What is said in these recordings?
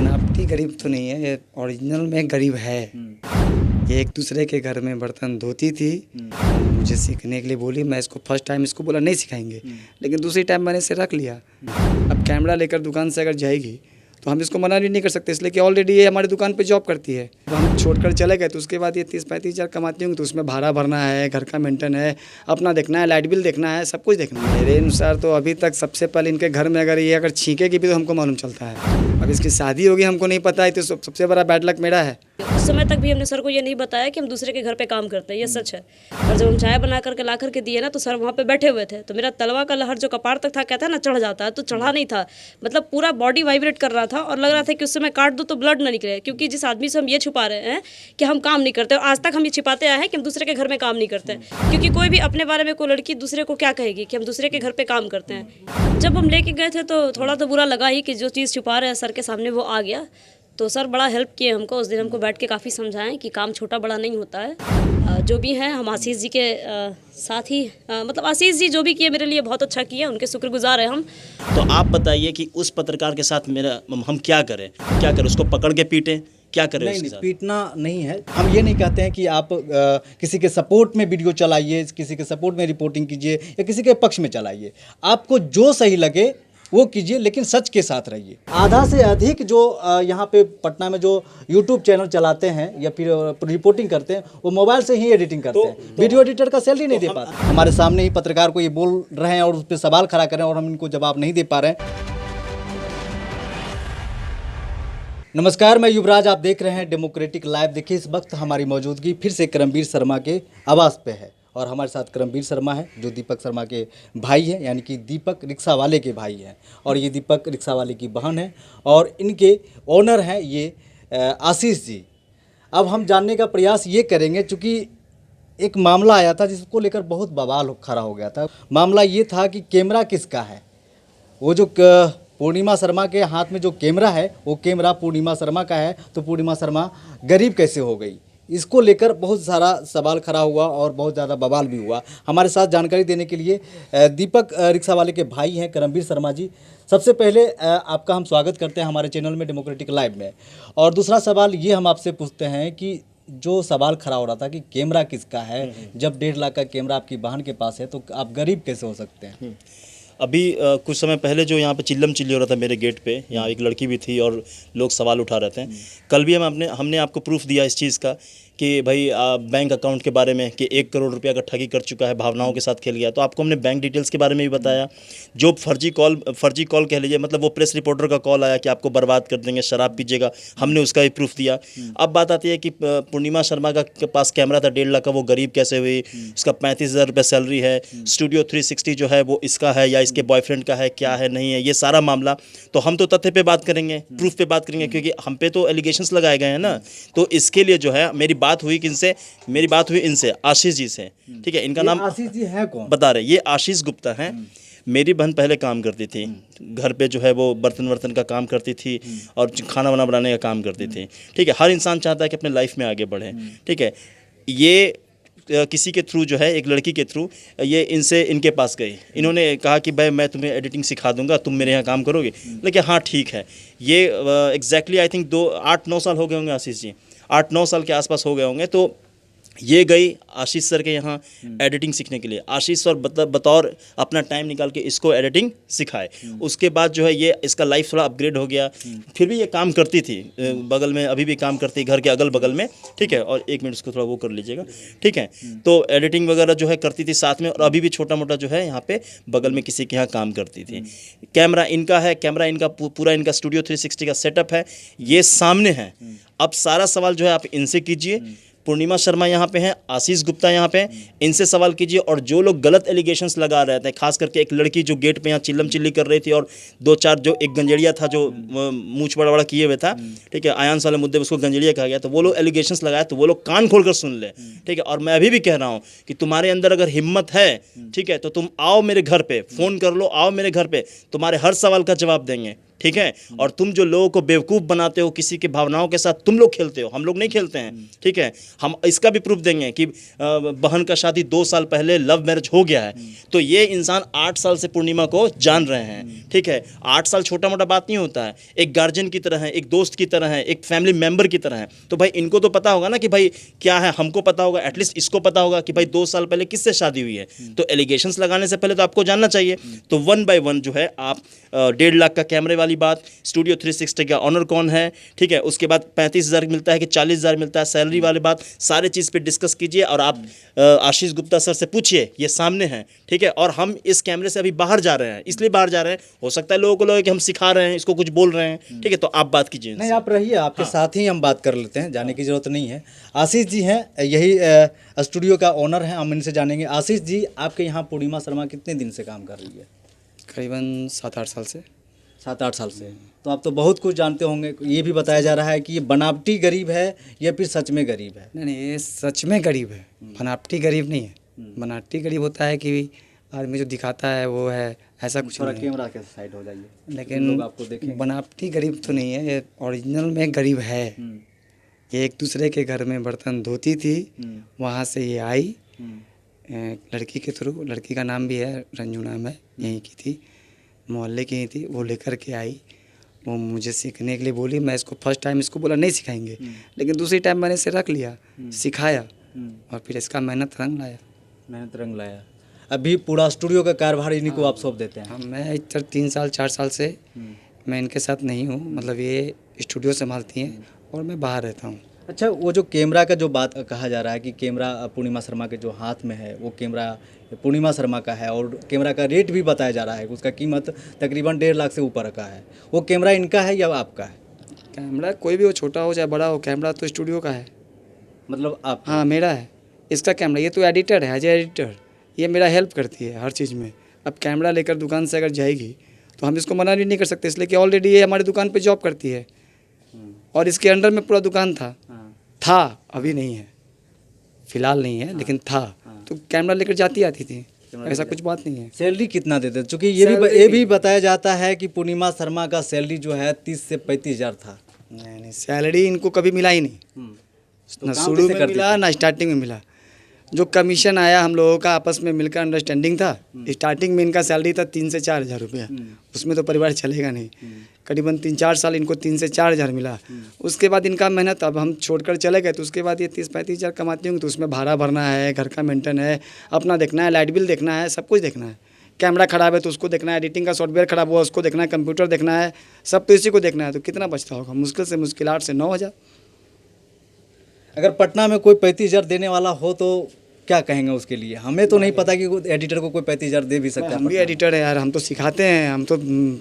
बनावटी गरीब तो नहीं है, ये ओरिजिनल में गरीब है। ये एक दूसरे के घर में बर्तन धोती थी, मुझे सीखने के लिए बोली। मैं इसको फर्स्ट टाइम इसको बोला नहीं सिखाएंगे, लेकिन दूसरी टाइम मैंने इसे रख लिया। अब कैमरा लेकर दुकान से अगर जाएगी तो हम इसको मना भी नहीं कर सकते, इसलिए कि ऑलरेडी ये हमारी दुकान पे जॉब करती है। तो हम छोड़कर चले गए तो उसके बाद ये 30-35 हज़ार कमाती होंगी, तो उसमें भाड़ा भरना है, घर का मेंटेन है, अपना देखना है, लाइट बिल देखना है, सब कुछ देखना है। मेरे अनुसार तो अभी तक सबसे पहले इनके घर में अगर छींकेगी भी तो हमको मालूम चलता है। अब इसकी शादी होगी हमको नहीं पता है, तो सबसे बड़ा बैड लक मेरा है। उस समय तक भी हमने सर को ये नहीं बताया कि हम दूसरे के घर पे काम करते हैं, ये सच है। और जब हम चाय बना करके ला करके दिए ना, तो सर वहाँ पे बैठे हुए थे, तो मेरा तलवा का लहर जो कपार तक था, कहता है ना चढ़ जाता है, तो चढ़ा नहीं था। मतलब पूरा बॉडी वाइब्रेट कर रहा था और लग रहा था कि उससे मैं काट दूँ तो ब्लड ना निकले, क्योंकि जिस आदमी से हम ये छुपा रहे हैं कि हम काम नहीं करते, आज तक हम ये छिपाते आए हैं कि हम दूसरे के घर में काम नहीं करते हैं। क्योंकि कोई भी अपने बारे में कोई लड़की दूसरे को क्या कहेगी कि हम दूसरे के घर पे काम करते हैं। जब हम लेके गए थे तो थोड़ा तो बुरा लगा ही कि जो चीज़ छुपा रहे हैं सर के सामने वो आ गया। तो सर बड़ा हेल्प किए हमको, उस दिन हमको बैठ के काफ़ी समझाएं कि काम छोटा बड़ा नहीं होता है। जो भी है हम आशीष जी के साथ ही मतलब आशीष जी जो भी किए मेरे लिए बहुत अच्छा किए, उनके शुक्रगुजार हैं हम। तो आप बताइए कि उस पत्रकार के साथ हम क्या करें, उसको पकड़ के पीटें, क्या करें? नहीं, पीटना नहीं है। हम ये नहीं कहते हैं कि आप किसी के सपोर्ट में वीडियो चलाइए, किसी के सपोर्ट में रिपोर्टिंग कीजिए या किसी के पक्ष में चलाइए। आपको जो सही लगे वो कीजिए, लेकिन सच के साथ रहिए। आधा से अधिक जो यहाँ पे पटना में जो YouTube चैनल चलाते हैं या फिर रिपोर्टिंग करते हैं, वो मोबाइल से ही एडिटिंग करते हैं। वीडियो एडिटर का सैलरी नहीं दे पाते। हमारे सामने ही पत्रकार को ये बोल रहे हैं और उस पर सवाल खड़ा कर रहे हैं और हम इनको जवाब नहीं दे पा रहे हैं। नमस्कार, मैं युवराज, आप देख रहे हैं डेमोक्रेटिक लाइव। देखिए, इस वक्त हमारी मौजूदगी फिर से करमवीर शर्मा के आवास पे है और हमारे साथ करमवीर शर्मा है जो दीपक शर्मा के भाई हैं, यानी कि दीपक रिक्शा वाले के भाई हैं, और ये दीपक रिक्शा वाले की बहन है और इनके ओनर हैं ये आशीष जी। अब हम जानने का प्रयास ये करेंगे, चूँकि एक मामला आया था जिसको लेकर बहुत बवाल खड़ा हो गया था। मामला ये था कि कैमरा किसका है। वो जो पूर्णिमा शर्मा के हाथ में जो कैमरा है वो कैमरा पूर्णिमा शर्मा का है, तो पूर्णिमा शर्मा गरीब कैसे हो गई, इसको लेकर बहुत सारा सवाल खड़ा हुआ और बहुत ज़्यादा बवाल भी हुआ। हमारे साथ जानकारी देने के लिए दीपक रिक्शा वाले के भाई हैं करमवीर शर्मा जी। सबसे पहले आपका हम स्वागत करते हैं हमारे चैनल में डेमोक्रेटिक लाइव में। और दूसरा सवाल ये हम आपसे पूछते हैं कि जो सवाल खड़ा हो रहा था कि कैमरा किसका है, जब 1.5 लाख का कैमरा आपकी बहन के पास है तो आप गरीब कैसे हो सकते हैं? अभी कुछ समय पहले जो यहाँ पे चिल्लम चिल्ली हो रहा था मेरे गेट पे, यहाँ एक लड़की भी थी और लोग सवाल उठा रहे थे। कल भी हमने आपको प्रूफ दिया इस चीज़ का कि भाई बैंक अकाउंट के बारे में कि 1 करोड़ रुपया का ठगी कर चुका है, भावनाओं के साथ खेल गया। तो आपको हमने बैंक डिटेल्स के बारे में भी बताया। जो फर्जी कॉल कह लीजिए, मतलब वो प्रेस रिपोर्टर का कॉल आया कि आपको बर्बाद कर देंगे, शराब पीजिएगा, हमने उसका भी प्रूफ दिया। अब बात आती है कि पूर्णिमा शर्मा के पास कैमरा था 1.5 लाख का, वो गरीब कैसे हुई, उसका 35,000 रुपये सैलरी है, स्टूडियो 360 जो है वो इसका है या इसके बॉयफ्रेंड का है, क्या है नहीं है, ये सारा मामला। तो हम तो तथ्य पे बात करेंगे, प्रूफ पे बात करेंगे, क्योंकि हम पे तो एलिगेशंस लगाए गए हैं ना। तो इसके लिए जो है मेरी बात हुई इनसे, आशीष जी से। ठीक है, इनका नाम आशीष जी है कौन बता रहे, ये आशीष गुप्ता हैं। मेरी बहन पहले काम करती थी घर पे, जो है वो बर्तन का काम करती थी और खाना वाना बनाने का काम करती थी। ठीक है, हर इंसान चाहता है कि अपने लाइफ में आगे बढ़े। ठीक है, ये किसी के थ्रू जो है, एक लड़की के थ्रू ये इनके पास गई। इन्होंने कहा कि भाई मैं तुम्हें एडिटिंग सिखा दूंगा, तुम मेरे यहाँ काम करोगे। लेकिन हाँ ठीक है। ये एग्जैक्टली आई थिंक 8-9 साल हो गए होंगे आशीष जी, 8-9 साल के आसपास हो गए होंगे। तो ये गई आशीष सर के यहाँ एडिटिंग सीखने के लिए। आशीष सर बतौर अपना टाइम निकाल के इसको एडिटिंग सिखाए। उसके बाद जो है ये इसका लाइफ थोड़ा अपग्रेड हो गया। फिर भी ये काम करती थी बगल में, अभी भी काम करती है घर के अगल बगल में। ठीक है, और 1 मिनट उसको थोड़ा वो कर लीजिएगा। ठीक है, तो एडिटिंग वगैरह जो है करती थी साथ में, और अभी भी छोटा मोटा जो है यहाँ पे बगल में किसी के यहाँ काम करती थी। कैमरा इनका है, कैमरा इनका पूरा इनका स्टूडियो 360 का सेटअप है, ये सामने है। अब सारा सवाल जो है आप इनसे कीजिए। पूर्णिमा शर्मा यहाँ पे हैं, आशीष गुप्ता यहाँ पे, इनसे सवाल कीजिए। और जो लोग गलत एलिगेशंस लगा रहे थे, खास करके एक लड़की जो गेट पे यहाँ चिल्लम चिल्ली कर रही थी, और 2-4 जो एक गंजेड़िया था जो मूछ बड़ा बड़ा किए हुए था। ठीक है, आयांस वाले मुद्दे उसको गंजेड़िया कहा गया। तो वो लोग एलिगेशंस लगाए, तो वो लोग कान खोल कर सुन ले। ठीक है, और मैं अभी भी कह रहा हूँ कि तुम्हारे अंदर अगर हिम्मत है, ठीक है, तो तुम आओ मेरे घर पे, फ़ोन कर लो, आओ मेरे घर पे, तुम्हारे हर सवाल का जवाब देंगे। ठीक है। और तुम जो लोगों को बेवकूफ़ बनाते हो, किसी की भावनाओं के साथ तुम लोग खेलते हो, हम लोग नहीं खेलते हैं, ठीक है। हम इसका भी प्रूफ देंगे कि बहन का शादी 2 साल पहले लव मैरिज हो गया है, तो ये इंसान 8 साल से पूर्णिमा को जान रहे हैं, ठीक है। 8 साल छोटा मोटा बात नहीं होता है, एक गार्जियन की तरह है, एक दोस्त की तरह है, एक फैमिली मेम्बर की तरह है। तो भाई इनको तो पता होगा ना कि भाई क्या है, हमको पता होगा, एटलीस्ट इसको पता होगा कि भाई 2 साल पहले किससे शादी हुई है। तो एलिगेशंस लगाने से पहले तो आपको जानना चाहिए। तो 1 बाय 1 जो है आप 1.5 लाख का कैमरे वाली बात, स्टूडियो 360 का ऑनर कौन है, ठीक है, उसके बाद 35,000 मिलता है कि 40,000 मिलता है, सैलरी वाली बात, सारे चीज़ पे डिस्कस कीजिए। और आप आशीष गुप्ता सर से पूछिए, ये सामने हैं, ठीक है। और हम इस कैमरे से अभी बाहर जा रहे हैं, इसलिए बाहर जा रहे हैं, हो सकता है लोगों को लगे कि हम सिखा रहे हैं, इसको कुछ बोल रहे हैं, ठीक है। तो आप बात कीजिए नहीं, आप रहिए, आपके साथ ही हम बात कर लेते हैं, जाने की ज़रूरत नहीं है। आशीष जी हैं, यही स्टूडियो का ओनर हैं, हम इनसे जानेंगे। आशीष जी, आपके यहाँ पूर्णिमा शर्मा कितने दिन से काम कर रही है? करीबन 7-8 साल से। 7-8 साल से। तो आप तो बहुत कुछ जानते होंगे। ये भी बताया जा रहा है कि ये बनावटी गरीब है या फिर सच में गरीब है? नहीं, ये सच में गरीब है, बनावटी गरीब नहीं है। बनावटी गरीब होता है कि आदमी जो दिखाता है वो है, ऐसा कुछ थोड़ा नहीं कैमरा के साइड हो जाइए, है। लेकिन लोग आपको देखेंगे। बनावटी गरीब तो नहीं है, ये ओरिजिनल में गरीब है। ये एक दूसरे के घर में बर्तन धोती थी, वहाँ से ये आई लड़की के थ्रू, लड़की का नाम भी है रंजू नाम है, यहीं की थी, मोहल्ले की ही थी। वो लेकर के आई, वो मुझे सीखने के लिए बोली। मैं इसको फर्स्ट टाइम इसको बोला नहीं सिखाएंगे, लेकिन दूसरी टाइम मैंने इसे रख लिया, सिखाया, और फिर इसका मेहनत रंग लाया। मेहनत रंग लाया। अभी पूरा स्टूडियो का कारभार इन्हीं को आप सौंप देते हैं? हाँ, मैं इधर 3 साल 4 साल से मैं इनके साथ नहीं हूँ, मतलब ये स्टूडियो संभालती हैं और मैं बाहर रहता हूँ। अच्छा, वो जो कैमरा का जो बात कहा जा रहा है कि कैमरा पूर्णिमा शर्मा के जो हाथ में है वो कैमरा पूर्णिमा शर्मा का है, और कैमरा का रेट भी बताया जा रहा है, उसका कीमत तकरीबन 1.5 लाख से ऊपर का है। वो कैमरा इनका है या आपका है? कैमरा कोई भी हो, छोटा हो चाहे बड़ा हो, कैमरा तो स्टूडियो का है। मतलब आप? हाँ, मेरा है इसका कैमरा। ये तो एडिटर है, एज एडिटर ये मेरा हेल्प करती है हर चीज़ में। अब कैमरा लेकर दुकान से अगर जाएगी तो हम इसको मना भी नहीं कर सकते, इसलिए कि ऑलरेडी ये हमारी दुकान पे जॉब करती है और इसके अंडर में पूरा दुकान था, अभी नहीं है, फिलहाल नहीं है, लेकिन था। तो कैमरा लेकर जाती आती थी, ऐसा कुछ बात नहीं है। सैलरी कितना देते? चूँकि ये भी बताया जाता है कि पूर्णिमा शर्मा का सैलरी जो है 30 से 35 हज़ार था। नहीं, सैलरी इनको कभी मिला ही नहीं, ना शुरू में मिला ना स्टार्टिंग में मिला। जो कमीशन आया हम लोगों का आपस में मिलकर अंडरस्टैंडिंग था, स्टार्टिंग में इनका सैलरी था 3 से 4 हज़ार रुपया, उसमें तो परिवार चलेगा नहीं। करीबन 3-4 साल इनको 3 से 4 हज़ार मिला। उसके बाद इनका मेहनत, अब हम छोड़कर चले गए तो उसके बाद ये 30-35 हज़ार कमाती होंगी, तो उसमें भाड़ा भरना है, घर का मेंटेन है, अपना देखना है, लाइट बिल देखना है, सब कुछ देखना है। कैमरा खराब है तो उसको देखना है, एडिटिंग का सॉफ्टवेयर खराब हुआ उसको देखना है, कंप्यूटर देखना है, सब तो इसी को देखना है। तो कितना बचता होगा? मुश्किल से मुश्किल 8 से 9 हज़ार। अगर पटना में कोई 35 हज़ार देने वाला हो तो क्या कहेंगे उसके लिए? हमें तो नहीं पता कि एडिटर को कोई 35 हज़ार दे भी सकता है। हम भी एडिटर है यार, हम तो सिखाते हैं, हम तो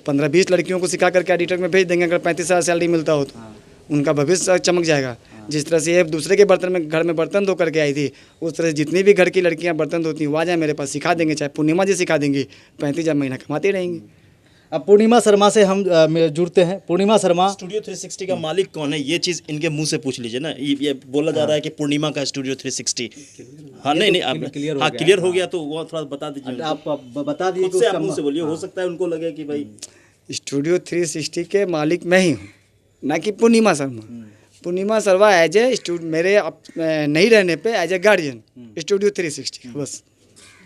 15-20 लड़कियों को सिखा करके एडिटर में भेज देंगे। अगर 35 हज़ार सैलरी मिलता हो तो उनका भविष्य चमक जाएगा। जिस तरह से ये दूसरे के बर्तन में घर में बर्तन धो करके आई थी, उस तरह से जितनी भी घर की लड़कियां बर्तन धोती हैं वो आ जाए मेरे पास, सिखा देंगे। चाहे पूर्णिमा जी सिखा देंगी, 35 हज़ार महीना कमाती रहेंगी। अब पूर्णिमा शर्मा से हम जुड़ते हैं। पूर्णिमा शर्मा, स्टूडियो 360 का मालिक कौन है, ये चीज़ इनके मुंह से पूछ लीजिए ना। ये बोला जा रहा है कि पूर्णिमा का स्टूडियो 360। हाँ, नहीं, आप क्लियर हो गया तो वो थोड़ा बता दीजिए। आप बता दीजिए, खुद से आप मुंह से बोलिए, हो सकता है उनको लगे कि भाई स्टूडियो 360 के मालिक मैं ही हूँ, ना कि पूर्णिमा शर्मा। पूर्णिमा शर्मा एज ए मेरे नहीं रहने पे एज ए गार्जियन स्टूडियो 360 बस।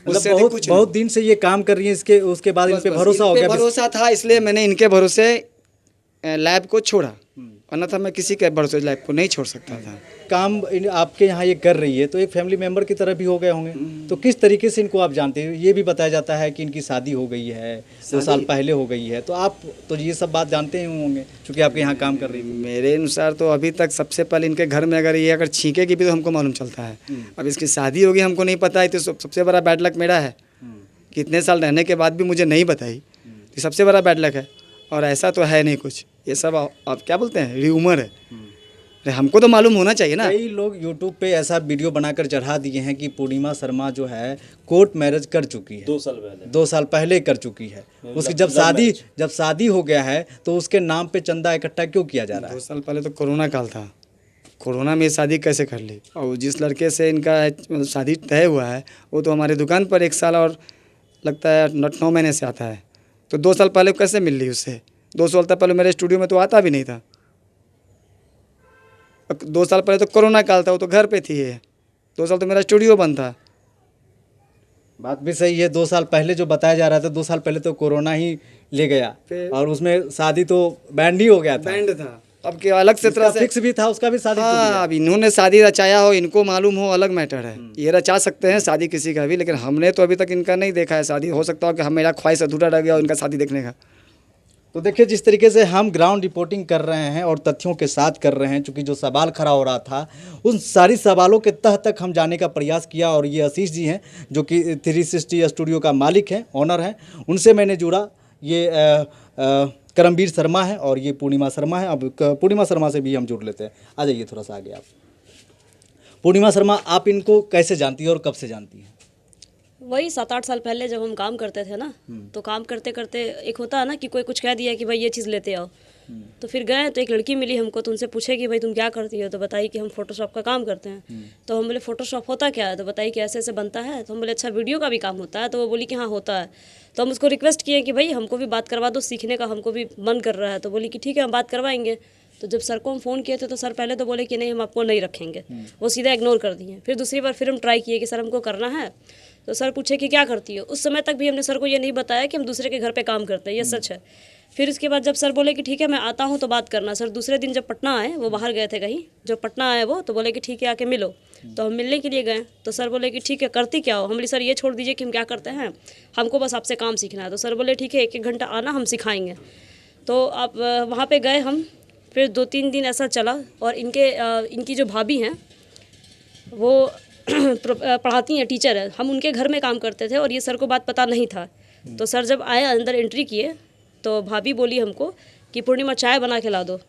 मतलब बहुत दिन से ये काम कर रही है, इसके उसके बाद इन पे भरोसा हो गया। भरोसा था, इसलिए मैंने इनके भरोसे लैब को छोड़ा, अन्यथा मैं किसी के भरोसे लैब को नहीं छोड़ सकता था। काम आपके यहाँ ये कर रही है तो एक फैमिली मेंबर की तरह भी हो गए होंगे। तो किस तरीके से इनको आप जानते हैं? ये भी बताया जाता है कि इनकी शादी हो गई है, 2 साल पहले हो गई है, तो आप तो ये सब बात जानते ही होंगे क्योंकि आपके यहाँ काम कर रही है। मेरे अनुसार तो अभी तक सबसे पहले इनके घर में अगर छींकेगी भी तो हमको मालूम चलता है। अब इसकी शादी होगी हमको नहीं पता है, तो सबसे बड़ा बैड लक मेरा है कि इतने साल रहने के बाद भी मुझे नहीं बताई, तो सबसे बड़ा बैड लक है। और ऐसा तो है नहीं कुछ, ये सब आप क्या बोलते हैं, र्यूमर है। अरे हमको तो मालूम होना चाहिए ना। कई लोग यूट्यूब पे ऐसा वीडियो बनाकर चढ़ा दिए हैं कि पूर्णिमा शर्मा जो है कोर्ट मैरिज कर चुकी है, 2 साल पहले कर चुकी है। उसकी जब शादी हो गया है तो उसके नाम पे चंदा इकट्ठा क्यों किया जा रहा है? 2 साल पहले तो कोरोना काल था, कोरोना में शादी कैसे कर ली? और जिस लड़के से इनका शादी तय हुआ है वो तो हमारी दुकान पर 1 साल और लगता है 9 महीने से आता है, तो 2 साल पहले कैसे मिल ली उससे? 2 साल तक पहले मेरे स्टूडियो में तो आता भी नहीं था। 2 साल पहले तो कोरोना काल था, वो तो घर पे थी ये। 2 साल तो मेरा स्टूडियो बंद था। बात भी सही है। 2 साल पहले जो बताया जा रहा था, 2 साल पहले तो कोरोना ही ले गया और उसमें शादी तो बैंड ही हो गया था। बैंड था, अब क्या अलग से तरह से फिक्स भी था, उसका भी शादी टूट गया। हाँ, अब इन्होंने शादी रचाया हो, इनको मालूम हो, अलग मैटर है। ये रचा सकते हैं शादी किसी का भी, लेकिन हमने तो अभी तक इनका नहीं देखा है शादी। हो सकता हो कि हम मेरा ख्वाहिश अधूरा रह गया इनका शादी देखने का। तो देखिए, जिस तरीके से हम ग्राउंड रिपोर्टिंग कर रहे हैं और तथ्यों के साथ कर रहे हैं, चूँकि जो सवाल खड़ा हो रहा था उन सारी सवालों के तह तक हम जाने का प्रयास किया। और ये आशीष जी हैं जो कि 360 स्टूडियो का मालिक हैं, ऑनर हैं, उनसे मैंने जुड़ा। ये करमवीर शर्मा है और ये पूर्णिमा शर्मा है। अब पूर्णिमा शर्मा से भी हम जुड़ लेते हैं। आ जाइए थोड़ा सा आगे आप। पूर्णिमा शर्मा, आप इनको कैसे जानती हैं और कब से जानती हैं? वही 7-8 साल पहले जब हम काम करते थे ना, तो काम करते करते एक होता है ना कि कोई कुछ कह दिया कि भाई ये चीज़ लेते आओ, तो फिर गए तो एक लड़की मिली हमको, तो उनसे पूछे कि भाई तुम क्या करती हो, तो बताई कि हम फोटोशॉप का काम करते हैं। तो हम बोले फोटोशॉप होता क्या है, तो बताई कि ऐसे ऐसे बनता है। तो हम बोले अच्छा वीडियो का भी काम होता है, तो वो बोली कि हाँ होता है। तो हम उसको रिक्वेस्ट किए कि भाई हमको भी बात करवा दो, सीखने का हमको भी मन कर रहा है। तो बोली कि ठीक है हम बात करवाएंगे। तो जब सर को हम फ़ोन किए थे तो सर पहले तो बोले कि नहीं हम आपको नहीं रखेंगे, वो सीधा इग्नोर कर दिए। फिर दूसरी बार फिर हम ट्राई किए कि सर हमको करना है। तो सर पूछे कि क्या करती हो। उस समय तक भी हमने सर को ये नहीं बताया कि हम दूसरे के घर पे काम करते हैं, ये सच है। फिर उसके बाद जब सर बोले कि ठीक है मैं आता हूँ तो बात करना। सर दूसरे दिन जब पटना आए, वो बाहर गए थे कहीं, जब पटना आए वो, तो बोले कि ठीक है आके मिलो। तो हम मिलने के लिए गए, तो सर बोले कि ठीक है करती क्या हो। हम बोले सर ये छोड़ दीजिए कि हम क्या करते हैं, हमको बस आपसे काम सीखना है। तो सर बोले ठीक है 1-1 घंटा आना, हम सिखाएंगे। तो आप वहाँ पे गए हम। फिर 2-3 दिन ऐसा चला और इनकी जो भाभी हैं वो पढ़ाती हैं, टीचर है। हम उनके घर में काम करते थे और ये सर को बात पता नहीं था। तो सर जब आए अंदर एंट्री किए तो भाभी बोली हमको कि पूर्णिमा चाय बना के ला दो।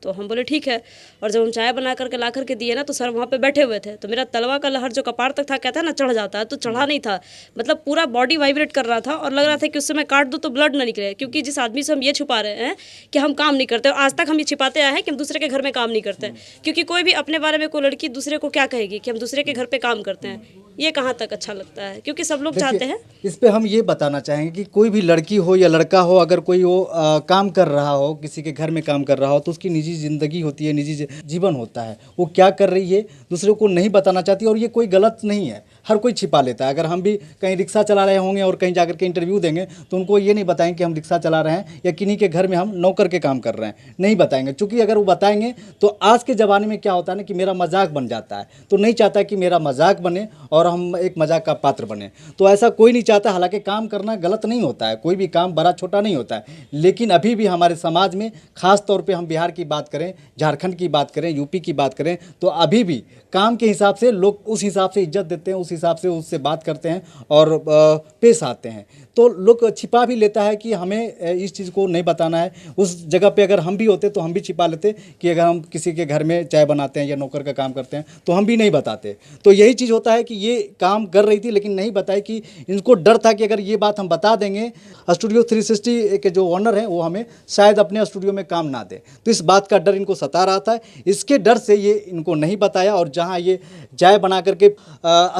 तो हम बोले ठीक है। और जब हम चाय बना करके ला करके दिए ना, तो सर वहाँ पे बैठे हुए थे। तो मेरा तलवा का लहर जो कपार तक था, कहता है ना चढ़ जाता है, तो चढ़ा नहीं था। मतलब पूरा बॉडी वाइब्रेट कर रहा था और लग रहा था कि उससे मैं काट दूँ तो ब्लड ना निकले। क्योंकि जिस आदमी से हम ये छुपा रहे हैं कि हम काम नहीं करते, आज तक हम ये छिपाते आए हैं कि हम दूसरे के घर में काम नहीं करते। क्योंकि कोई भी अपने बारे में कोई लड़की दूसरे को क्या कहेगी कि हम दूसरे के घर पर काम करते हैं, ये कहाँ तक अच्छा लगता है। क्योंकि सब लोग चाहते हैं। इस पे हम ये बताना चाहेंगे कि कोई भी लड़की हो या लड़का हो, अगर कोई वो काम कर रहा हो, किसी के घर में काम कर रहा हो, तो उसकी निजी ज़िंदगी होती है, निजी जीवन होता है। वो क्या कर रही है दूसरे को नहीं बताना चाहती, और ये कोई गलत नहीं है। हर कोई छिपा लेता है। अगर हम भी कहीं रिक्शा चला रहे होंगे और कहीं जाकर के इंटरव्यू देंगे तो उनको ये नहीं बताएंगे कि हम रिक्शा चला रहे हैं या किन्हीं के घर में हम नौकर के काम कर रहे हैं, नहीं बताएंगे। चूँकि अगर वो बताएंगे तो आज के ज़माने में क्या होता है ना कि मेरा मजाक बन जाता है, तो नहीं चाहता कि मेरा मजाक बने और हम एक मजाक का पात्र बने। तो ऐसा कोई नहीं चाहता। हालांकि काम करना गलत नहीं होता है, कोई भी काम बड़ा छोटा नहीं होता है, लेकिन अभी भी हमारे समाज में, खास तौर पे हम बिहार की बात करें, झारखंड की बात करें, यूपी की बात करें, तो अभी भी काम के हिसाब से लोग उस हिसाब से इज्जत देते हैं, उस हिसाब से उससे बात करते हैं और पेश आते हैं। तो लोग छिपा भी लेता है कि हमें इस चीज़ को नहीं बताना है। उस जगह पे अगर हम भी होते तो हम भी छिपा लेते कि अगर हम किसी के घर में चाय बनाते हैं या नौकर का काम करते हैं तो हम भी नहीं बताते। तो यही चीज़ होता है कि ये काम कर रही थी लेकिन नहीं बताई, कि इनको डर था कि अगर ये बात हम बता देंगे, स्टूडियो 360 के जो ओनर हैं वो हमें शायद अपने स्टूडियो में काम ना दे। तो इस बात का डर इनको सता रहा था। इसके डर से ये इनको नहीं बताया। और जहाँ ये चाय बना करके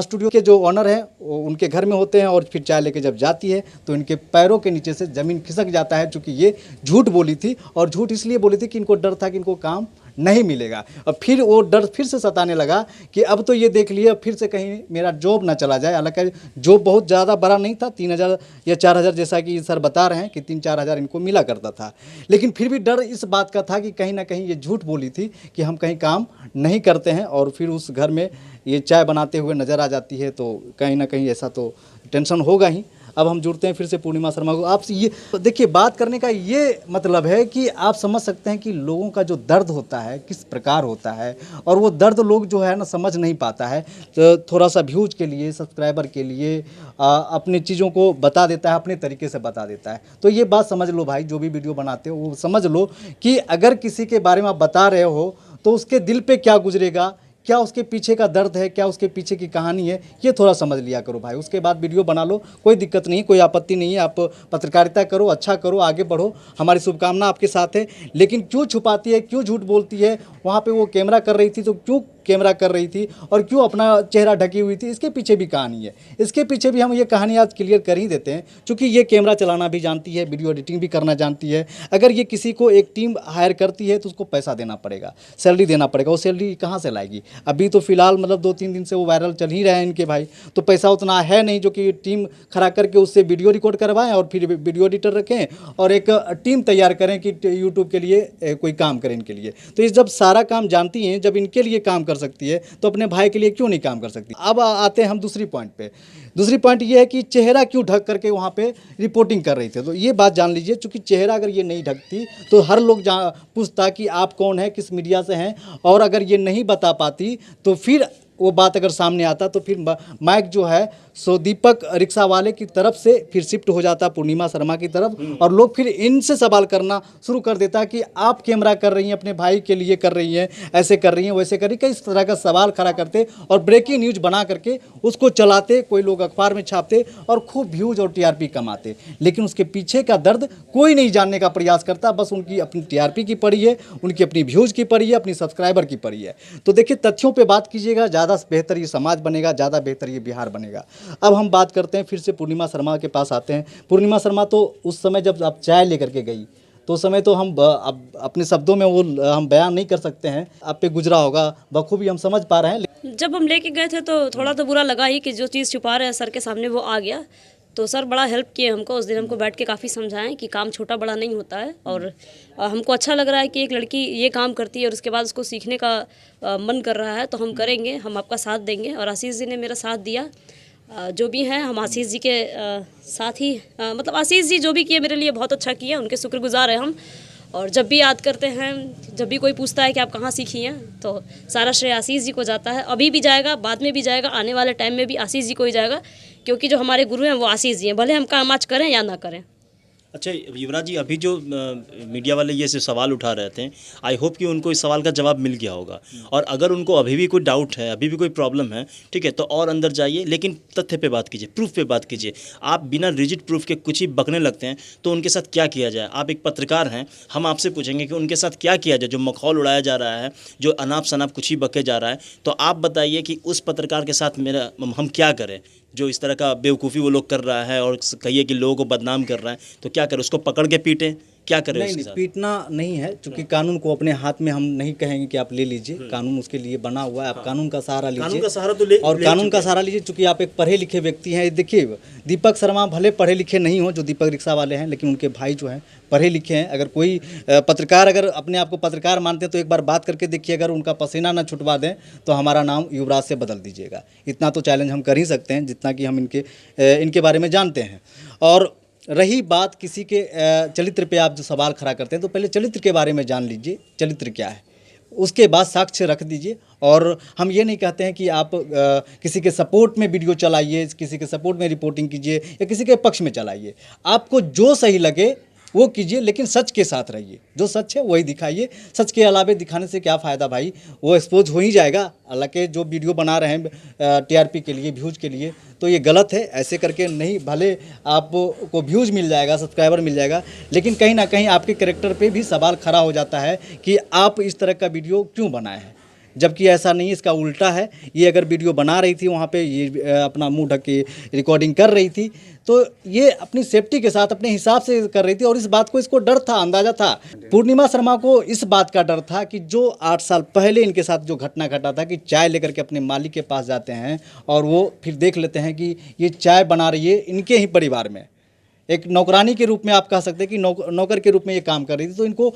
स्टूडियो के जो ओनर हैं वो उनके घर में होते हैं और फिर चाय लेके जब जाती है तो इनके पैरों के नीचे से ज़मीन खिसक जाता है। चूँकि ये झूठ बोली थी, और झूठ इसलिए बोली थी कि इनको डर था कि इनको काम नहीं मिलेगा। और फिर वो डर फिर से सताने लगा कि अब तो ये देख लिया, फिर से कहीं मेरा जॉब ना चला जाए। हालांकि जॉब बहुत ज़्यादा बड़ा नहीं था, 3,000 या 4,000 जैसा कि सर बता रहे हैं कि 3-4 हज़ार इनको मिला करता था। लेकिन फिर भी डर इस बात का था कि कहीं ना कहीं ये झूठ बोली थी कि हम कहीं काम नहीं करते हैं, और फिर उस घर में ये चाय बनाते हुए नज़र आ जाती है, तो कहीं ना कहीं ऐसा तो टेंशन होगा ही। अब हम जुड़ते हैं फिर से पूर्णिमा शर्मा को। आपसे ये देखिए, बात करने का ये मतलब है कि आप समझ सकते हैं कि लोगों का जो दर्द होता है किस प्रकार होता है, और वो दर्द लोग जो है ना समझ नहीं पाता है। तो थोड़ा सा व्यूज के लिए, सब्सक्राइबर के लिए अपनी चीज़ों को बता देता है, अपने तरीके से बता देता है। तो ये बात समझ लो भाई, जो भी वीडियो बनाते हो वो समझ लो कि अगर किसी के बारे में आप बता रहे हो तो उसके दिल पे क्या गुजरेगा, क्या उसके पीछे का दर्द है, क्या उसके पीछे की कहानी है, ये थोड़ा समझ लिया करो भाई। उसके बाद वीडियो बना लो, कोई दिक्कत नहीं, कोई आपत्ति नहीं है। आप पत्रकारिता करो, अच्छा करो, आगे बढ़ो, हमारी शुभकामना आपके साथ है। लेकिन क्यों छुपाती है, क्यों झूठ बोलती है? वहाँ पे वो कैमरा कर रही थी तो क्यों कैमरा कर रही थी और क्यों अपना चेहरा ढकी हुई थी, इसके पीछे भी कहानी है। इसके पीछे भी हम ये कहानी आज क्लियर कर ही देते हैं, क्योंकि ये कैमरा चलाना भी जानती है, वीडियो एडिटिंग भी करना जानती है। अगर ये किसी को एक टीम हायर करती है तो उसको पैसा देना पड़ेगा, सैलरी देना पड़ेगा। वो सैलरी कहाँ से लाएगी? अभी तो फिलहाल मतलब 2-3 दिन से वो वायरल चल ही रहे हैं इनके भाई, तो पैसा उतना है नहीं जो कि टीम खड़ा करके उससे वीडियो रिकॉर्ड करवाएं और फिर वीडियो एडिटर रखें और एक टीम तैयार करें कि यूट्यूब के लिए कोई काम करें इनके लिए। तो ये जब सारा काम जानती हैं, जब इनके लिए काम कर सकती है तो अपने भाई के लिए क्यों नहीं काम कर सकती? अब आते हैं हम दूसरी पॉइंट पे। दूसरी पॉइंट ये है कि चेहरा क्यों ढक करके वहाँ पे रिपोर्टिंग कर रही थी। तो ये बात जान लीजिए, चूँकि चेहरा अगर ये नहीं ढकती तो हर लोग पूछता कि आप कौन है, किस मीडिया से हैं, और अगर ये नहीं बता पाती तो फिर वो बात अगर सामने आता तो फिर माइक जो है सो दीपक रिक्शा वाले की तरफ से फिर शिफ्ट हो जाता पूर्णिमा शर्मा की तरफ, और लोग फिर इनसे सवाल करना शुरू कर देता कि आप कैमरा कर रही हैं, अपने भाई के लिए कर रही हैं, ऐसे कर रही हैं, वैसे कर रही, कई तरह का सवाल खड़ा करते और ब्रेकिंग न्यूज बना करके उसको चलाते, कोई लोग अखबार में छापते और खूब व्यूज और टीआरपी कमाते। लेकिन उसके पीछे का दर्द कोई नहीं जानने का प्रयास करता, बस उनकी अपनी टीआरपी की पड़ी है, उनकी अपनी व्यूज़ की पड़ी है, अपनी सब्सक्राइबर की पड़ी है। तो देखिए, तथ्यों पर बात कीजिएगा, ज़्यादा बेहतर ये समाज बनेगा, ज़्यादा बेहतर ये बिहार बनेगा। अब हम बात करते हैं, फिर से पूर्णिमा शर्मा के पास आते हैं। पूर्णिमा शर्मा तो उस समय जब आप चाय लेकर के गई तो उस समय तो हम अब अपने शब्दों में वो हम बयान नहीं कर सकते हैं, आप पे गुजरा होगा बखूबी हम समझ पा रहे हैं। जब हम लेके गए थे तो थोड़ा तो बुरा लगा ही कि जो चीज़ छुपा रहे हैं सर के सामने वो आ गया। तो सर बड़ा हेल्प किए हमको, उस दिन हमको बैठ के काफ़ी समझाएं कि काम छोटा बड़ा नहीं होता है, और हमको अच्छा लग रहा है कि एक लड़की ये काम करती है और उसके बाद उसको सीखने का मन कर रहा है, तो हम करेंगे, हम आपका साथ देंगे। और आशीष जी ने मेरा साथ दिया, जो भी हैं हम आशीष जी के साथ ही मतलब आशीष जी जो भी किए मेरे लिए बहुत अच्छा किया, उनके शुक्रगुजार हैं हम। और जब भी याद करते हैं, जब भी कोई पूछता है कि आप कहाँ सीखी हैं, तो सारा श्रेय आशीष जी को जाता है। अभी भी जाएगा, बाद में भी जाएगा, आने वाले टाइम में भी आशीष जी को ही जाएगा, क्योंकि जो हमारे गुरु हैं वो आशीष जी हैं, भले हम काम आज करें या ना करें। अच्छा युवराज जी, अभी जो मीडिया वाले ये सवाल उठा रहे थे, आई होप कि उनको इस सवाल का जवाब मिल गया होगा। और अगर उनको अभी भी कोई डाउट है, अभी भी कोई प्रॉब्लम है, ठीक है, तो और अंदर जाइए, लेकिन तथ्य पे बात कीजिए, प्रूफ पे बात कीजिए। आप बिना रिजिड प्रूफ के कुछ ही बकने लगते हैं, तो उनके साथ क्या किया जाए? आप एक पत्रकार हैं, हम आपसे पूछेंगे कि उनके साथ क्या किया जाए? जो मखौल उड़ाया जा रहा है, जो अनाप शनाप कुछ ही बके जा रहा है, तो आप बताइए कि उस पत्रकार के साथ हम क्या करें जो इस तरह का बेवकूफ़ी वो लोग कर रहा है, और कहिए कि लोगों को बदनाम कर रहा है, तो क्या करें? उसको पकड़ के पीटें? क्या करें? नहीं, पीटना नहीं है, क्योंकि कानून को अपने हाथ में हम नहीं कहेंगे कि आप ले लीजिए, कानून उसके लिए बना हुआ है, आप कानून का सहारा लीजिए। कानून का सहारा तो ले, और कानून का सहारा लीजिए, चूंकि आप एक पढ़े लिखे व्यक्ति हैं। देखिए, दीपक शर्मा भले पढ़े लिखे नहीं हो, जो दीपक रिक्शा वाले हैं, लेकिन उनके भाई जो हैं पढ़े लिखे हैं। अगर कोई पत्रकार अगर अपने आप को पत्रकार मानते हैं तो एक बार बात करके देखिए, अगर उनका पसीना ना छुटवा दें तो हमारा नाम युवराज से बदल दीजिएगा। इतना तो चैलेंज हम कर ही सकते हैं, जितना कि हम इनके बारे में जानते हैं। और रही बात किसी के चरित्र पे आप जो सवाल खड़ा करते हैं, तो पहले चरित्र के बारे में जान लीजिए, चरित्र क्या है, उसके बाद साक्ष्य रख दीजिए। और हम ये नहीं कहते हैं कि आप किसी के सपोर्ट में वीडियो चलाइए, किसी के सपोर्ट में रिपोर्टिंग कीजिए या किसी के पक्ष में चलाइए। आपको जो सही लगे वो कीजिए, लेकिन सच के साथ रहिए। जो सच है वही दिखाइए। सच के अलावे दिखाने से क्या फ़ायदा भाई, वो एक्सपोज हो ही जाएगा। हालांकि जो वीडियो बना रहे हैं टीआरपी के लिए, व्यूज़ के लिए, तो ये गलत है। ऐसे करके नहीं, भले आपको व्यूज़ मिल जाएगा, सब्सक्राइबर मिल जाएगा, लेकिन कहीं ना कहीं आपके कैरेक्टर पे भी सवाल खड़ा हो जाता है कि आप इस तरह का वीडियो क्यों बनाए हैं, जबकि ऐसा नहीं, इसका उल्टा है। ये अगर वीडियो बना रही थी वहाँ पे, ये अपना मुंह ढक के रिकॉर्डिंग कर रही थी, तो ये अपनी सेफ्टी के साथ अपने हिसाब से कर रही थी। और इस बात को इसको डर था, अंदाज़ा था। पूर्णिमा शर्मा को इस बात का डर था कि जो 8 साल पहले इनके साथ जो घटना घटा था कि चाय लेकर के अपने मालिक के पास जाते हैं और वो फिर देख लेते हैं कि ये चाय बना रही है इनके ही परिवार में, एक नौकरानी के रूप में आप कह सकते हैं कि नौकर के रूप में ये काम कर रही थी। तो इनको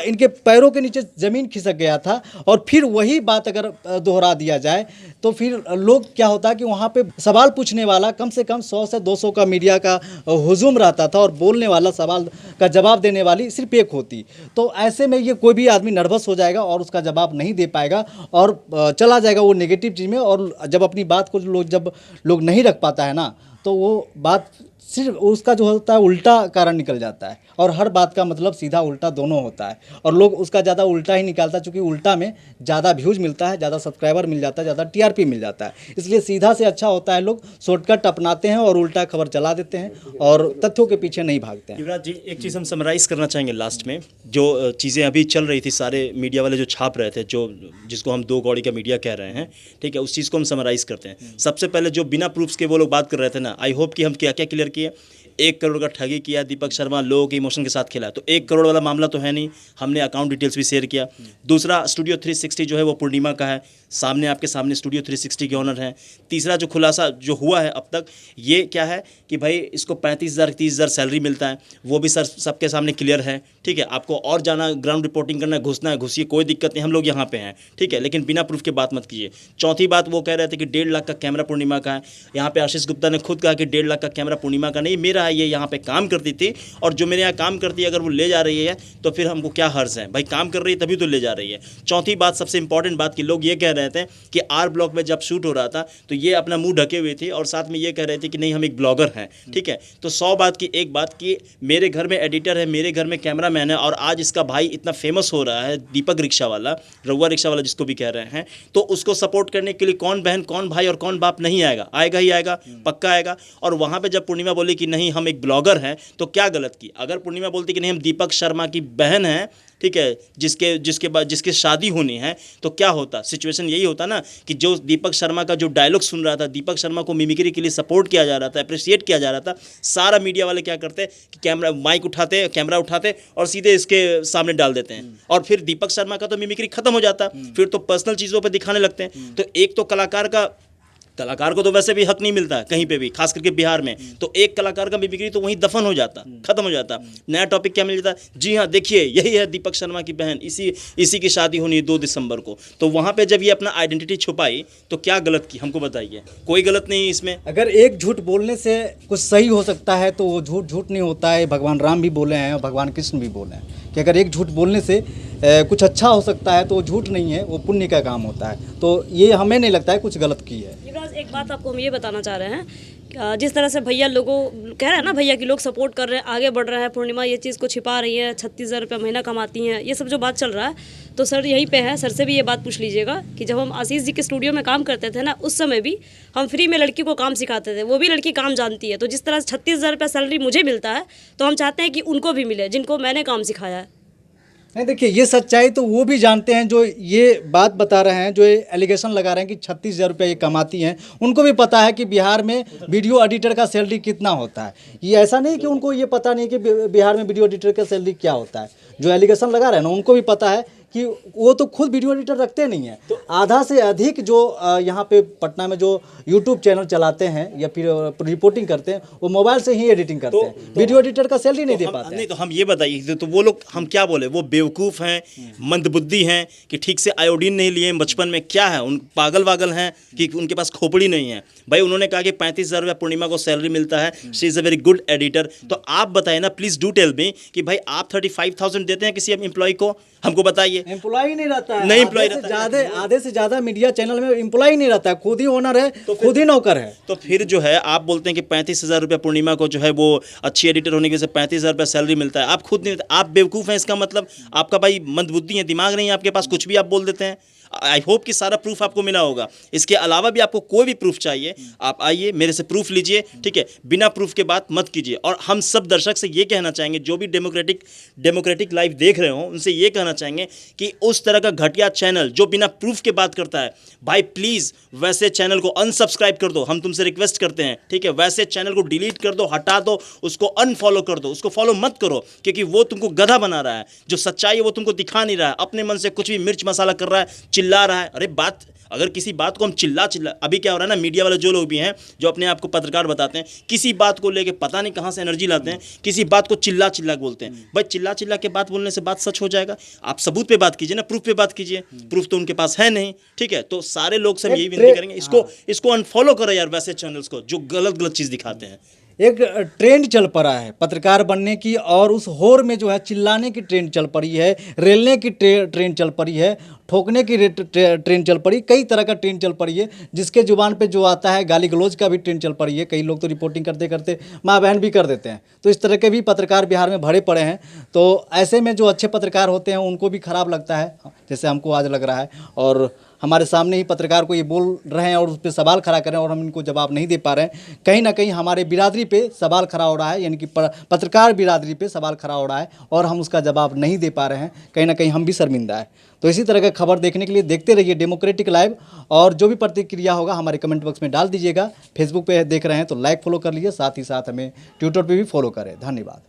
इनके पैरों के नीचे ज़मीन खिसक गया था। और फिर वही बात अगर दोहरा दिया जाए तो फिर लोग क्या होता है कि वहाँ पे सवाल पूछने वाला कम से कम 100 से 200 का मीडिया का हुजूम रहता था, और बोलने वाला, सवाल का जवाब देने वाली सिर्फ एक होती। तो ऐसे में ये कोई भी आदमी नर्वस हो जाएगा और उसका जवाब नहीं दे पाएगा और चला जाएगा वो नेगेटिव चीज़ में। और जब अपनी बात को लोग नहीं रख पाता है ना, तो वो बात सिर्फ उसका जो होता है उल्टा कारण निकल जाता है, और हर बात का मतलब सीधा उल्टा दोनों होता है, और लोग उसका ज़्यादा उल्टा ही निकालता है, क्योंकि उल्टा में ज़्यादा व्यूज़ मिलता है, ज़्यादा सब्सक्राइबर मिल जाता है, ज़्यादा टीआरपी मिल जाता है। इसलिए सीधा से अच्छा होता है लोग शॉर्टकट अपनाते हैं और उल्टा खबर चला देते हैं और तथ्यों के पीछे नहीं भागते हैं। युवराज जी, एक चीज़ हम समराइज़ करना चाहेंगे लास्ट में, जो चीज़ें अभी चल रही थी, सारे मीडिया वाले जो छाप रहे थे, जो जिसको हम दो कौड़ी का मीडिया कह रहे हैं, ठीक है, उस चीज़ को हम समराइज़ करते हैं। सबसे पहले जो बिना प्रूफ्स के वो लोग बात कर रहे थे ना, आई होप कि हम क्या क्या क्लियर किए। 1 करोड़ का ठगी किया दीपक शर्मा, लोगों के इमोशन के साथ खेला, तो 1 करोड़ वाला मामला तो है नहीं, हमने अकाउंट डिटेल्स भी शेयर किया। दूसरा, स्टूडियो 360 जो है वो पूर्णिमा का है, सामने आपके सामने स्टूडियो 360 के ऑनर हैं। तीसरा जो खुलासा जो हुआ है अब तक, ये क्या है कि भाई इसको 35,000 30,000 सैलरी मिलता है, वो भी सर सबके सामने क्लियर है, ठीक है। आपको और जाना, ग्राउंड रिपोर्टिंग करना है, घुसना है, घुसिए, कोई दिक्कत नहीं, हम लोग यहाँ पे हैं, ठीक है, लेकिन बिना प्रूफ के बात मत कीजिए। चौथी बात, वो कह रहे थे कि 1.5 लाख का कैमरा पूर्णिमा का है। यहाँ पे आशीष गुप्ता ने खुद कहा कि 1.5 लाख का कैमरा पूर्णिमा का नहीं, मेरा है, ये यहाँ पे काम करती थी, और जो मेरे यहाँ काम करती है अगर वो ले जा रही है तो फिर हमको क्या हर्ज है, भाई काम कर रही है तभी तो ले जा रही है। चौथी बात, सबसे इंपॉर्टेंट बात, कि लोग ये कह रहे थे कि आर ब्लॉक में जब शूट हो रहा था तो ये अपना मुंह ढके हुए थे, और साथ में ये कह रहे थे कि नहीं हम एक ब्लॉगर हैं, ठीक है। तो 100 बात की एक बात कि मेरे घर में एडिटर है, मेरे घर में कैमरामैन है, और आज इसका भाई इतना फेमस हो रहा है, दीपक रिक्शा वाला, रउआ रिक्शा वाला जिसको भी कह रहे हैं, तो उसको सपोर्ट करने के लिए कौन बहन, कौन भाई और कौन बाप नहीं आएगा? आएगा ही आएगा, पक्का आएगा। और वहाँ पे जब पूर्णिमा बोली कि नहीं हम एक ब्लॉगर हैं, तो क्या गलत की? अगर पूर्णिमा बोलती कि नहीं हम दीपक शर्मा की बहन हैं, ठीक है, जिसके शादी होनी है, तो क्या होता? सिचुएशन यही होता ना कि जो दीपक शर्मा का जो डायलॉग सुन रहा था, दीपक शर्मा को मिमिक्री के लिए सपोर्ट किया जा रहा था, अप्रिशिएट किया जा रहा था, सारा मीडिया वाले क्या करते कि कैमरा उठाते और सीधे इसके सामने डाल देते हैं, और फिर दीपक शर्मा का तो मिमिक्री खत्म हो जाता, फिर तो पर्सनल चीज़ों पर दिखाने लगते हैं। तो एक तो कलाकार को तो वैसे भी हक नहीं मिलता है कहीं पे भी, खास करके बिहार में, तो एक कलाकार का मिमिक्री तो वहीं दफन हो जाता, खत्म हो जाता। नया टॉपिक क्या मिल जाता? जी हाँ, देखिए यही है दीपक शर्मा की बहन, इसी की शादी होनी है 2 दिसंबर को। तो वहाँ पे जब ये अपना आइडेंटिटी छुपाई तो क्या गलत की, हमको बताइए। कोई गलत नहीं है इसमें। अगर एक झूठ बोलने से कुछ सही हो सकता है तो वो झूठ नहीं होता है। भगवान राम भी बोले हैं और भगवान कृष्ण भी बोले हैं कि अगर एक झूठ बोलने से कुछ अच्छा हो सकता है तो वो झूठ नहीं है, वो पुण्य का काम होता है। तो ये हमें नहीं लगता है कुछ गलत की है। युवराज, एक बात आपको हम ये बताना चाह रहे हैं, जिस तरह से भैया लोगों कह रहे हैं ना, भैया की लोग सपोर्ट कर रहे हैं, आगे बढ़ रहा है, पूर्णिमा ये चीज़ को छिपा रही है, 36,000 रुपये महीना कमाती हैं, ये सब जो बात चल रहा है, तो सर यहीं पे है, सर से भी ये बात पूछ लीजिएगा कि जब हम आशीष जी के स्टूडियो में काम करते थे ना, उस समय भी हम फ्री में लड़की को काम सिखाते थे, वो भी लड़की काम जानती है। तो जिस तरह से 36,000 रुपये सैलरी मुझे मिलता है, तो हम चाहते हैं कि उनको भी मिले जिनको मैंने काम सिखाया है। नहीं, देखिए ये सच्चाई तो वो भी जानते हैं जो ये बात बता रहे हैं, जो एलिगेशन लगा रहे हैं कि 36,000 रुपये ये कमाती हैं, उनको भी पता है कि बिहार में वीडियो एडिटर का सैलरी कितना होता है। ये ऐसा नहीं कि उनको ये पता नहीं कि बिहार में वीडियो एडिटर का सैलरी क्या होता है। जो एलिगेशन लगा रहे हैं ना, उनको भी पता है कि वो तो खुद वीडियो एडिटर रखते नहीं हैं। तो आधा से अधिक जो यहाँ पे पटना में जो यूट्यूब चैनल चलाते हैं या फिर रिपोर्टिंग करते हैं, वो मोबाइल से ही एडिटिंग करते हैं, वीडियो एडिटर का सैलरी नहीं दे पाते। नहीं, तो हम ये बताइए, तो वो लोग हम क्या बोले, वो बेवकूफ़ हैं, मंदबुद्धि हैं, कि ठीक से आयोडीन नहीं लिए बचपन में, क्या है उन पागल वागल हैं कि उनके पास खोपड़ी नहीं है? भाई उन्होंने कहा कि 35,000 रुपये पूर्णिमा को सैलरी मिलता है, she is a very good editor. तो आप बताइए ना, प्लीज़ डू टेल मी कि भाई आप 35,000 देते हैं किसी एम्प्लॉय को? हमको बताइए। एम्प्लॉय नहीं रहता है, नहीं एम्प्लॉय रहता है, आधे से ज़्यादा मीडिया चैनल में एम्प्लॉय नहीं रहता है, खुद ही ओनर है, तो खुद ही नौकर है। तो फिर जो है आप बोलते हैं कि 35,000 रुपये पूर्णिमा को जो है वो अच्छी एडिटर होने की वजह से 35,000 रुपये सैलरी मिलता है, आप खुद नहीं, आप बेवकूफ़ हैं। इसका मतलब आपका भाई मंदबुद्धि है, दिमाग नहीं है आपके पास, कुछ भी आप बोल देते हैं। आई होप कि सारा प्रूफ आपको मिला होगा। इसके अलावा भी आपको कोई भी प्रूफ चाहिए, आप आइए मेरे से प्रूफ लीजिए, ठीक है। बिना प्रूफ के बात मत कीजिए। और हम सब दर्शक से ये कहना चाहेंगे, जो भी डेमोक्रेटिक लाइव देख रहे हो, उनसे ये कहना चाहेंगे कि उस तरह का घटिया चैनल जो बिना प्रूफ के बात करता है, भाई प्लीज़ वैसे चैनल को अनसब्सक्राइब कर दो, हम तुमसे रिक्वेस्ट करते हैं, ठीक है। वैसे चैनल को डिलीट कर दो, हटा दो, उसको अनफॉलो कर दो, उसको फॉलो मत करो, क्योंकि वो तुमको गधा बना रहा है। जो सच्चाई है वो तुमको दिखा नहीं रहा है, अपने मन से कुछ भी मिर्च मसाला कर रहा है, चिल्ला रहा है। अरे अगर किसी बात को हम चिल्ला अभी क्या हो रहा है ना, मीडिया वाले जो लोग भी हैं जो अपने आप को पत्रकार बताते हैं, किसी बात को लेके पता नहीं कहाँ से एनर्जी लाते हैं, किसी बात को चिल्ला बोलते हैं। भाई चिल्ला के बात बोलने से बात सच हो जाएगा? आप सबूत पे बात कीजिए ना, प्रूफ पे बात कीजिए। प्रूफ तो उनके पास है नहीं, ठीक है। तो सारे लोग से हम यही विनती करेंगे, इसको अनफॉलो करो यार, वैसे चैनल्स को जो गलत चीज़ दिखाते हैं। एक ट्रेंड चल पड़ा है पत्रकार बनने की, और उस होर में जो है चिल्लाने की ट्रेंड चल पड़ी है, रेलने की ट्रेंड चल पड़ी है, ठोकने की ट्रेंड चल पड़ी, कई तरह का ट्रेंड चल पड़ी है, जिसके जुबान पे जो आता है गाली गलौज का भी ट्रेंड चल पड़ी है। कई लोग तो रिपोर्टिंग करते करते माँ बहन भी कर देते हैं। तो इस तरह के भी पत्रकार बिहार में भरे पड़े हैं। तो ऐसे में जो अच्छे पत्रकार होते हैं उनको भी खराब लगता है, जैसे हमको आज लग रहा है, और हमारे सामने ही पत्रकार को ये बोल रहे हैं और उस पर सवाल खड़ा कर रहे हैं और हम इनको जवाब नहीं दे पा रहे हैं। कहीं ना कहीं हमारे बिरादरी पे सवाल खड़ा हो रहा है, यानी कि पत्रकार बिरादरी पे सवाल खड़ा हो रहा है और हम उसका जवाब नहीं दे पा रहे हैं। कहीं ना कहीं हम भी शर्मिंदा है। तो इसी तरह का खबर देखने के लिए देखते रहिए डेमोक्रेटिक लाइव, और जो भी प्रतिक्रिया होगा हमारे कमेंट बॉक्स में डाल दीजिएगा। फेसबुक पे देख रहे हैं तो लाइक फॉलो कर लीजिए, साथ ही साथ हमें ट्विटर पे भी फॉलो करें। धन्यवाद।